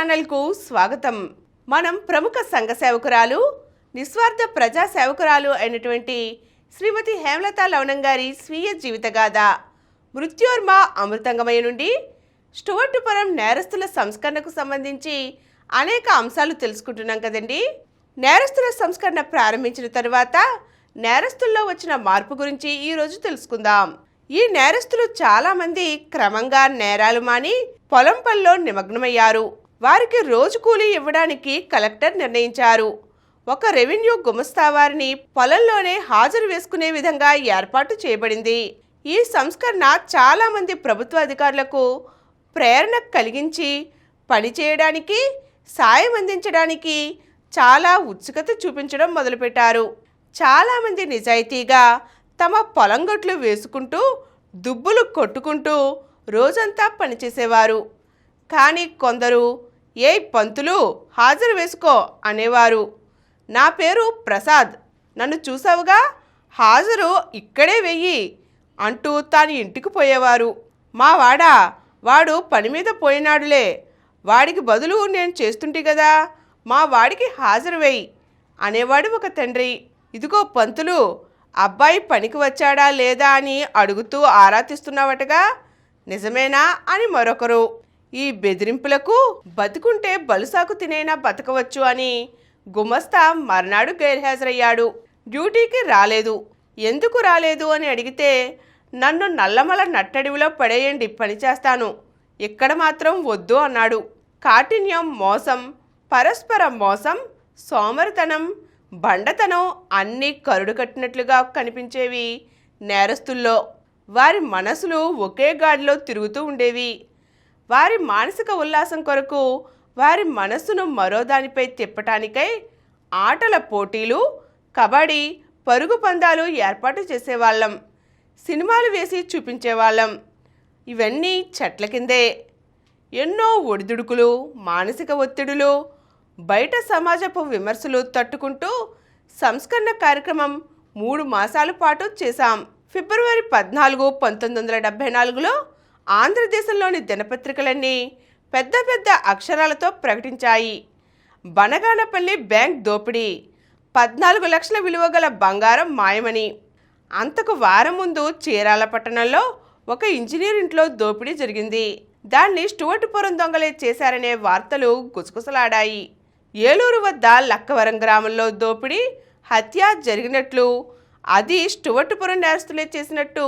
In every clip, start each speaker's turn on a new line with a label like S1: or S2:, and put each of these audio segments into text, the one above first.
S1: ఛానల్కు స్వాగతం. మనం ప్రముఖ సంఘ సేవకురాలు, నిస్వార్థ ప్రజా సేవకురాలు అయినటువంటి శ్రీమతి హేమలత లవణం గారి స్వీయ జీవితగాథ మృత్యోర్మ అమృతంగమయ నుండి స్టువర్టుపురం నేరస్తుల సంస్కరణకు సంబంధించి అనేక అంశాలు తెలుసుకుంటున్నాం కదండి. నేరస్తుల సంస్కరణ ప్రారంభించిన తరువాత నేరస్తుల్లో వచ్చిన మార్పు గురించి ఈరోజు తెలుసుకుందాం. ఈ నేరస్తులు చాలామంది క్రమంగా నేరాలు మాని పొలం పనిలో నిమగ్నమయ్యారు. వారికి రోజు కూలీ ఇవ్వడానికి కలెక్టర్ నిర్ణయించారు. ఒక రెవెన్యూ గుమస్తా వారిని పొలంలోనే హాజరు వేసుకునే విధంగా ఏర్పాటు చేయబడింది. ఈ సంస్కరణ చాలామంది ప్రభుత్వ అధికారులకు ప్రేరణ కలిగించి పనిచేయడానికి, సాయం అందించడానికి చాలా ఉత్సుకత చూపించడం మొదలుపెట్టారు. చాలామంది నిజాయితీగా తమ పొలం గట్లు వేసుకుంటూ దుబ్బులు కొట్టుకుంటూ రోజంతా పనిచేసేవారు. కానీ కొందరు ఏ పంతులు హాజరు వేసుకో అనేవారు. నా పేరు ప్రసాద్, నన్ను చూసావుగా, హాజరు ఇక్కడే వెయ్యి అంటూ తాను ఇంటికి పోయేవారు. మా వాడా, వాడు పని మీద పోయినాడులే, వాడికి బదులు నేను చేస్తుంటే కదా, మా వాడికి హాజరు వెయ్యి అనేవాడు ఒక తండ్రి. ఇదిగో పంతులు, అబ్బాయి పనికి వచ్చాడా లేదా అని అడుగుతూ ఆరా తీస్తున్నావటగా, నిజమేనా అని మరొకరు. ఈ బెదిరింపులకు బతుకుంటే బలుసాకు తినైనా బతకవచ్చు అని గుమస్తా మర్నాడు గైర్హాజరయ్యాడు. డ్యూటీకి రాలేదు. ఎందుకు రాలేదు అని అడిగితే, నన్ను నల్లమల నట్టడివిలో పడేయండి, పని చేస్తాను, ఇక్కడ మాత్రం వద్దు అన్నాడు. కాఠిన్యం, మోసం, పరస్పర మోసం, సోమరితనం, బండతనం అన్నీ కరుడు కట్టినట్లుగా కనిపించేవి నేరస్తుల్లో. వారి మనసులు ఒకే గాడిలో తిరుగుతూ ఉండేవి. వారి మానసిక ఉల్లాసం కొరకు వారి మనస్సును మరో దానిపై తిప్పటానికై ఆటల పోటీలు, కబడ్డీ, పరుగు పందాలు ఏర్పాటు చేసేవాళ్ళం. సినిమాలు వేసి చూపించేవాళ్ళం. ఇవన్నీ చెట్ల కిందే. ఎన్నో ఒడిదుడుకులు, మానసిక ఒత్తిడులు, బయట సమాజపు విమర్శలు తట్టుకుంటూ సంస్కరణ కార్యక్రమం 3 మాసాల పాటు చేశాం. ఫిబ్రవరి 14, 1974లో ఆంధ్రదేశంలోని దినపత్రికలన్నీ పెద్ద పెద్ద అక్షరాలతో ప్రకటించాయి. బనగానపల్లి బ్యాంక్ దోపిడీ, 14 లక్షల విలువ గల బంగారం మాయమని. అంతకు వారం ముందు చీరాల పట్టణంలో ఒక ఇంజనీర్ ఇంట్లో దోపిడీ జరిగింది. దాన్ని స్టువర్టుపురం దొంగలే చేశారనే వార్తలు గుసగుసలాడాయి. ఏలూరు వద్ద లక్కవరం గ్రామంలో దోపిడీ, హత్య జరిగినట్లు, అది స్టువర్టుపురం నేరస్తులే చేసినట్టు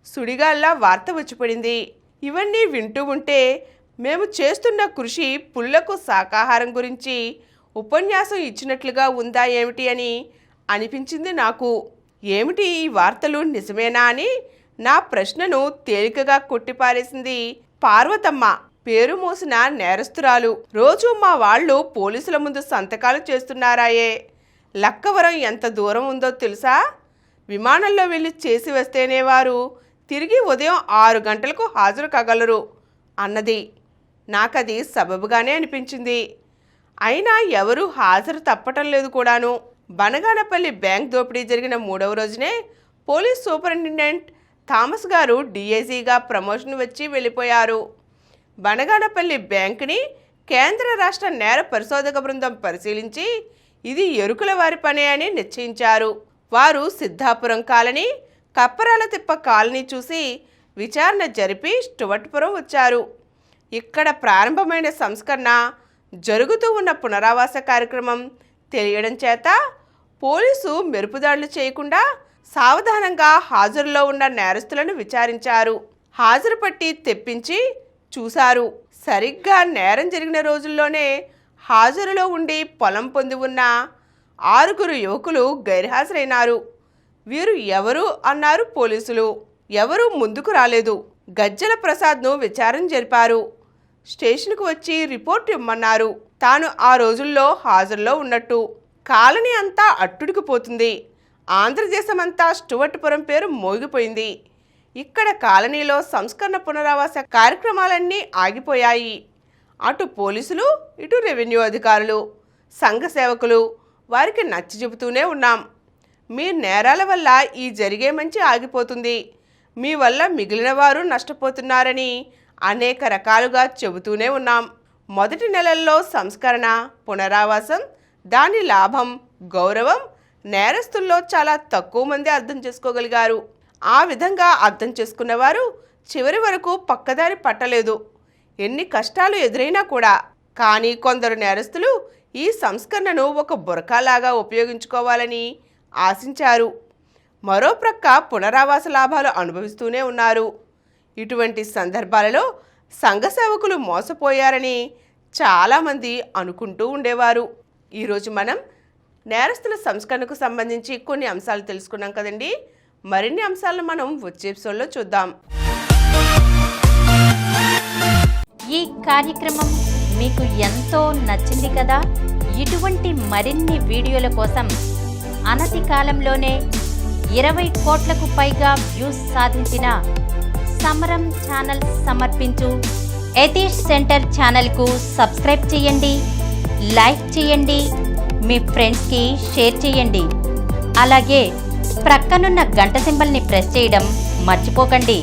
S1: సుడిగాల్లా వార్త వచ్చిపడింది. ఇవన్నీ వింటూ ఉంటే మేము చేస్తున్న కృషి పుల్లకు శాకాహారం గురించి ఉపన్యాసం ఇచ్చినట్లుగా ఉందా ఏమిటి అని అనిపించింది నాకు. ఏమిటి ఈ వార్తలు నిజమేనా అని నా ప్రశ్నను తేలికగా కొట్టిపారేసింది పార్వతమ్మ, పేరు మోసిన నేరస్తురాలు. రోజు మా వాళ్ళు పోలీసుల ముందు సంతకాలు చేస్తున్నారాయే. లక్కవరం ఎంత దూరం ఉందో తెలుసా? విమానంలో వెళ్ళి చేసి వస్తేనే వారు తిరిగి ఉదయం 6 గంటలకు హాజరు కాగలరు అన్నది. నాకది సబబుగానే అనిపించింది. అయినా ఎవరూ హాజరు తప్పటం లేదు కూడాను. బనగానపల్లి బ్యాంక్ దోపిడీ జరిగిన 3వ రోజునే పోలీస్ సూపరింటెండెంట్ థామస్ గారు డిఐజీగా ప్రమోషన్ వచ్చి వెళ్ళిపోయారు. బనగానపల్లి బ్యాంకుని కేంద్ర రాష్ట్ర నేర పరిశోధక బృందం పరిశీలించి ఇది ఎరుకుల వారి పనే అని నిశ్చయించారు. వారు సిద్ధాపురం కాలనీ, కప్పరాల తిప్ప కాలనీ చూసి విచారణ జరిపి స్టువర్టుపురం వచ్చారు. ఇక్కడ ప్రారంభమైన సంస్కరణ, జరుగుతూ ఉన్న పునరావాస కార్యక్రమం తెలియడం చేత పోలీసు మెరుపుదాడులు చేయకుండా సావధానంగా హాజరులో ఉన్న నేరస్తులను విచారించారు. హాజరు పట్టి తెప్పించి చూశారు. సరిగ్గా నేరం జరిగిన రోజుల్లోనే హాజరులో ఉండి పొలం పొంది ఉన్న 6 యువకులు గైర్హాజరైనారు. వీరు ఎవరు అన్నారు పోలీసులు. ఎవరూ ముందుకు రాలేదు. గజ్జల ప్రసాద్ను విచారణ జరిపారు. స్టేషన్కు వచ్చి రిపోర్ట్ ఇమ్మన్నారు. తాను ఆ రోజుల్లో హాజరులో ఉన్నట్టు. కాలనీ అంతా అట్టుడికిపోతుంది. ఆంధ్రదేశమంతా స్టువర్టుపురం పేరు మోగిపోయింది. ఇక్కడ కాలనీలో సంస్కరణ పునరావాస కార్యక్రమాలన్నీ ఆగిపోయాయి. అటు పోలీసులు, ఇటు రెవెన్యూ అధికారులు, సంఘ సేవకులు వారికి నచ్చి చెబుతూనే ఉన్నాం. మీ నేరాల వల్ల ఈ జరిగే మంచి ఆగిపోతుంది, మీ వల్ల మిగిలిన వారు నష్టపోతున్నారని అనేక రకాలుగా చెబుతూనే ఉన్నాం. మొదటి నెలల్లో సంస్కరణ, పునరావాసం, దాని లాభం, గౌరవం నేరస్తుల్లో చాలా తక్కువ మంది అర్థం చేసుకోగలిగారు. ఆ విధంగా అర్థం చేసుకున్నవారు చివరి వరకు పక్కదారి పట్టలేదు. ఎన్ని కష్టాలు ఎదురైనా కూడా. కానీ కొందరు నేరస్తులు ఈ సంస్కరణను ఒక బురకాలాగా ఉపయోగించుకోవాలని ఆశించారు. మరో ప్రక్క పునరావాస లాభాలు అనుభవిస్తూనే ఉన్నారు. ఇటువంటి సందర్భాలలో సంఘ సేవకులు మోసపోయారని చాలామంది అనుకుంటూ ఉండేవారు. ఈరోజు మనం నేరస్తుల సంస్కరణకు సంబంధించి కొన్ని అంశాలు తెలుసుకున్నాం కదండి. మరిన్ని అంశాలను మనం వచ్చే ఎపిసోడ్లో చూద్దాం.
S2: ఈ కార్యక్రమం మీకు ఎంతో నచ్చింది కదా. ఇటువంటి మరిన్ని వీడియోల కోసం అనతి కాలంలోనే 20 కోట్లకు పైగా వ్యూస్ సాధించిన సమరం ఛానల్ సమర్పించు యతీష్ సెంటర్ ఛానల్కు సబ్స్క్రైబ్ చేయండి, లైక్ చేయండి, మీ ఫ్రెండ్స్కి షేర్ చేయండి. అలాగే ప్రక్కనున్న గంట సింబల్ని ప్రెస్ చేయడం మర్చిపోకండి.